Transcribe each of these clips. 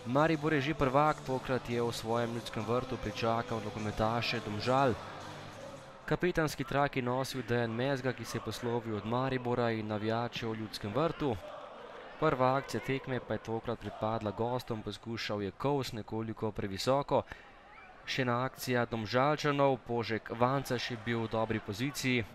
Maribor je že prvak, tokrat je v svojem Ljudskem vrtu pričakal nogometaše Domžal. Kapetanski trak je nosil Dejan Mezga, ki se je poslovil od Maribora in navijačev v Ljudskem vrtu. Prva akcija tekme pa je tokrat pripadla gostom, poskušal je Kovs nekoliko previsoko. Še ena akcija Domžalčanov, Požek Vancaš je bil v dobri poziciji,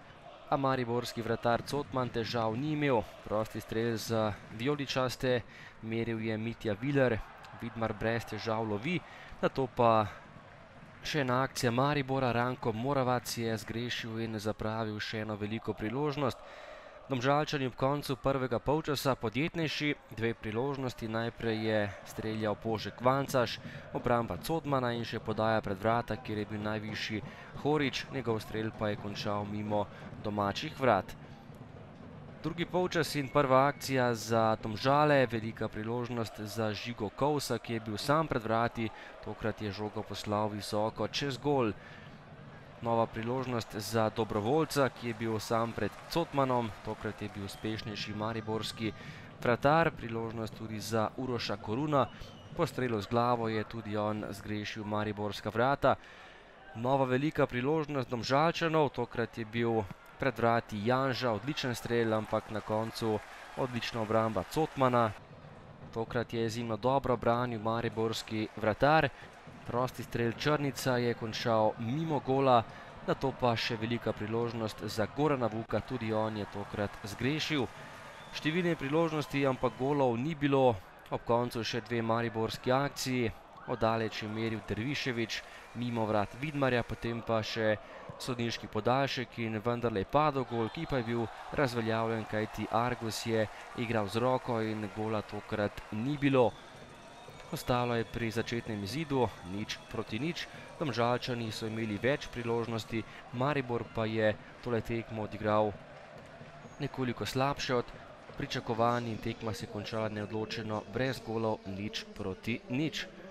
a mariborski vratar Cotman težav ni imel. Prosti strel za vijoličaste meril je Mitja Viler, Vidmar brez težav lovi, nato pa še ena akcija Maribora, Ranko Moravac je zgrešil in zapravil še eno veliko priložnost. Domžalčani ob koncu prvega polčasa podjetnejši, dve priložnosti, najprej je streljal Požek Vancaš, obramba Cotmana in še podaja pred vrata, kjer je bil najvišji Horić, njegov strel pa je končal mimo domačih vrat. Drugi polčas in prva akcija za Domžale, velika priložnost za Žigo Kovsa, ki je bil sam pred vrati, tokrat je žogo poslal visoko čez gol. Nova priložnost za Dobrovoljca, ki je bil sam pred Cotmanom, tokrat je bil uspešnejši mariborski vratar, priložnost tudi za Uroša Koruna, po strelu z glavo je tudi on zgrešil mariborska vrata. Nova velika priložnost Domžalčanov, tokrat je bil pred vrati Janža, odličen strel, ampak na koncu odlična obramba Cotmana. Tokrat je izjemno dobro branil mariborski vratar. Prosti strel Črnica je končal mimo gola, nato pa še velika priložnost za Gorana Vuka, tudi on je tokrat zgrešil. Številne priložnosti, ampak golov ni bilo, ob koncu še dve mariborski akciji. Oddaleč je meril Dervišević, mimo vrat Vidmarja, potem pa še sodniški podaljšek in vendarle je padel gol, ki pa je bil razveljavljen, kajti Argus je igral z roko in gola tokrat ni bilo. Ostalo je pri začetnem izidu 0:0. Domžalčani so imeli več priložnosti, Maribor pa je tole tekmo odigral nekoliko slabše od pričakovanj in tekma se je končala neodločeno brez golov 0:0.